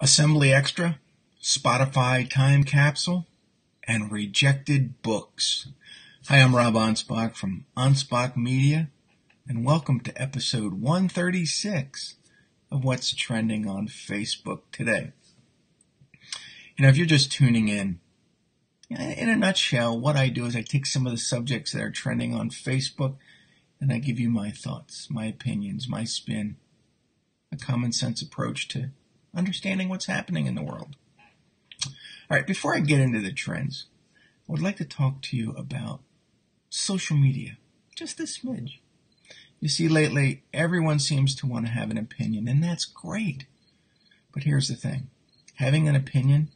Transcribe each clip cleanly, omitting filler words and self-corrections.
Assembly Extra, Spotify Time Capsule, and Rejected Books. Hi, I'm Rob Anspach from Anspach Media, and welcome to episode 136 of What's Trending on Facebook today. If you're just tuning in a nutshell, what I do is I take some of the subjects that are trending on Facebook and I give you my thoughts, my opinions, my spin, a common sense approach to understanding what's happening in the world. All right, before I get into the trends, I would like to talk to you about social media, just a smidge. You see, lately, everyone seems to want to have an opinion, and that's great. But here's the thing. Having an opinion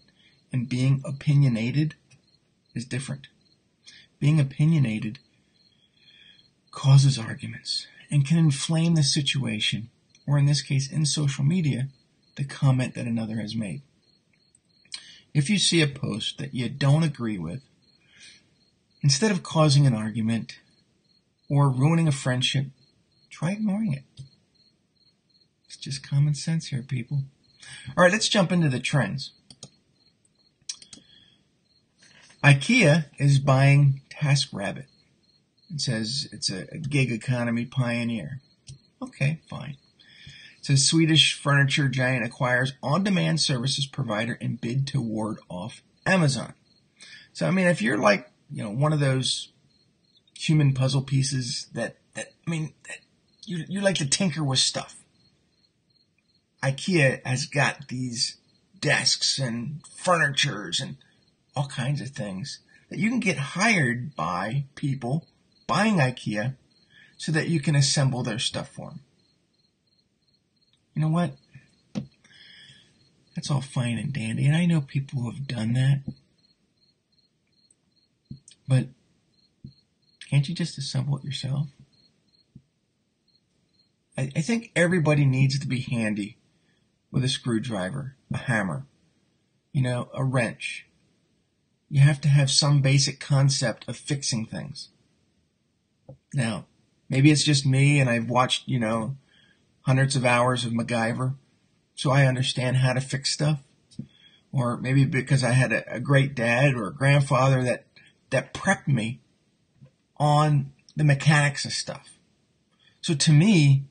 and being opinionated is different. Being opinionated causes arguments and can inflame the situation, or in this case, in social media, the comment that another has made. If you see a post that you don't agree with, instead of causing an argument or ruining a friendship, try ignoring it. It's just common sense here, people. All right, let's jump into the trends. Ikea is buying TaskRabbit. It says it's a gig economy pioneer. Okay, fine. It says Swedish furniture giant acquires on-demand services provider in bid to ward off Amazon. So, if you're like, one of those human puzzle pieces that you like to tinker with stuff. IKEA has got these desks and furnitures and all kinds of things that you can get hired by people buying IKEA so that you can assemble their stuff for them. You know what? That's all fine and dandy, and I know people who have done that. But can't you just assemble it yourself? I think everybody needs to be handy with a screwdriver, a hammer, a wrench. You have to have some basic concept of fixing things. Now, maybe it's just me and I've watched, hundreds of hours of MacGyver, so I understand how to fix stuff. Or maybe because I had a great dad or a grandfather that prepped me on the mechanics of stuff. So to me,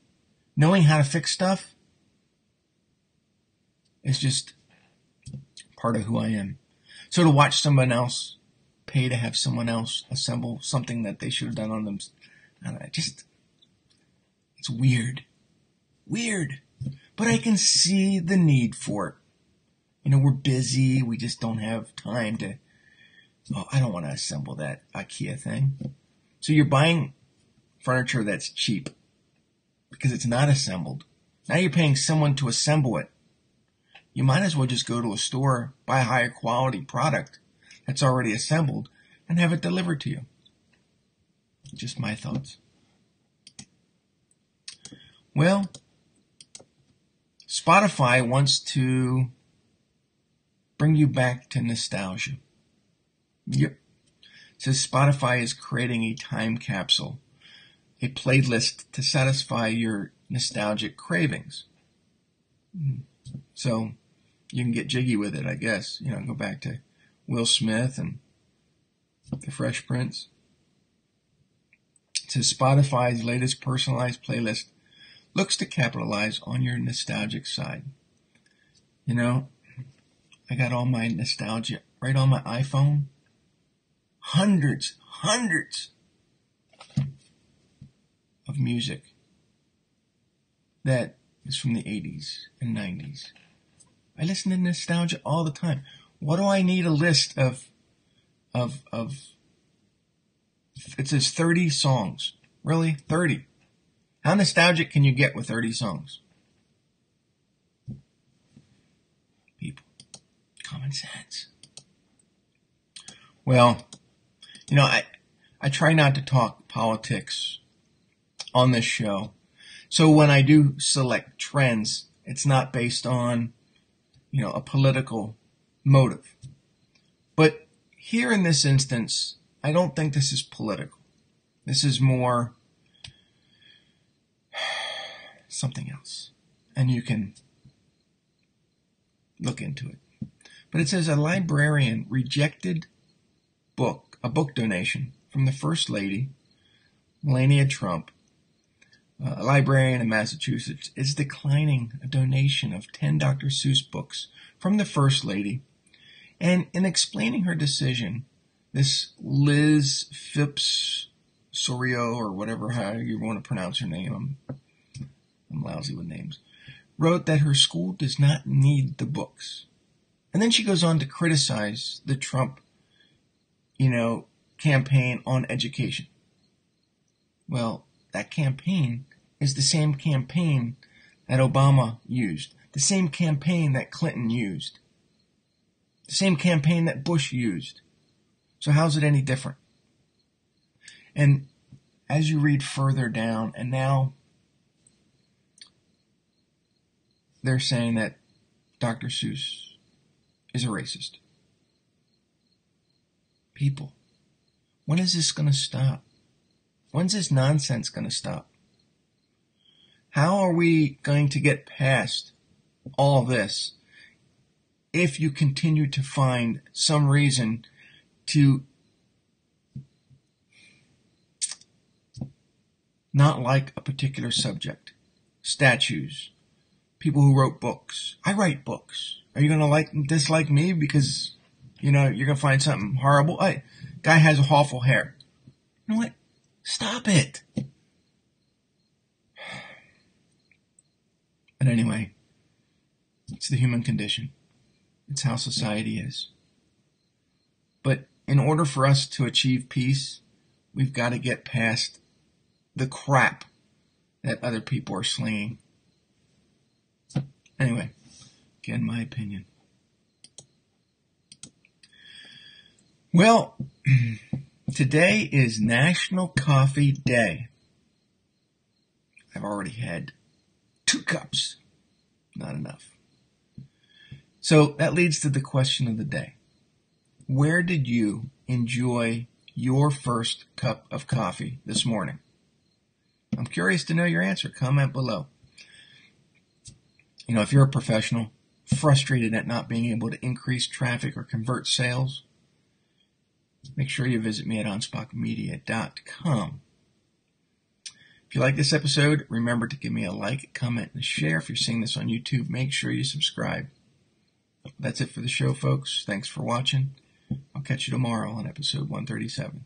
knowing how to fix stuff is just part of who I am. So to watch someone else pay to have someone else assemble something that they should have done on them, it's weird. Weird. But I can see the need for it. We're busy. We just don't have time to, I don't want to assemble that IKEA thing. So you're buying furniture that's cheap because it's not assembled. Now you're paying someone to assemble it. You might as well just go to a store, buy a higher quality product that's already assembled, and have it delivered to you. Just my thoughts. Well, Spotify wants to bring you back to nostalgia. Yep. It says Spotify is creating a time capsule, a playlist to satisfy your nostalgic cravings. So you can get jiggy with it, I guess. Go back to Will Smith and the Fresh Prince. It says Spotify's latest personalized playlist looks to capitalize on your nostalgic side. I got all my nostalgia right on my iPhone. Hundreds of music that is from the 80s and 90s. I listen to nostalgia all the time. What do I need a list of it says 30 songs. Really? 30. How nostalgic can you get with 30 songs? People. Common sense. Well, I try not to talk politics on this show. So when I do select trends, it's not based on, a political motive. But here in this instance, I don't think this is political. This is more something else. And you can look into it. But it says a librarian rejected a book donation from the First Lady Melanie Trump, a librarian in Massachusetts, is declining a donation of 10 Dr. Suess books from the First Lady. And in explaining her decision, this Liz Phipps Sorio, or whatever, how you want to pronounce her name, I'm lousy with names, wrote that her school does not need the books. And then she goes on to criticize the Trump, campaign on education. Well, that campaign is the same campaign that Obama used, the same campaign that Clinton used, the same campaign that Bush used. So how's it any different? And as you read further down, and now they're saying that Dr. Suess is a racist. People, when is this going to stop? When's this nonsense going to stop? How are we going to get past all this if you continue to find some reason to not like a particular subject? Statues, people who wrote books. I write books. Are you going to dislike me because, you're going to find something horrible? Guy has awful hair. You know what? Stop it. But anyway, it's the human condition. It's how society is. But in order for us to achieve peace, we've got to get past the crap that other people are slinging. Anyway, again, my opinion. Well, today is National Coffee Day. I've already had 2 cups. Not enough. So that leads to the question of the day. Where did you enjoy your first cup of coffee this morning? I'm curious to know your answer. Comment below. If you're a professional, frustrated at not being able to increase traffic or convert sales, make sure you visit me at anspachmedia.com. If you like this episode, remember to give me a like, comment, and a share. If you're seeing this on YouTube, make sure you subscribe. That's it for the show, folks. Thanks for watching. I'll catch you tomorrow on episode 137.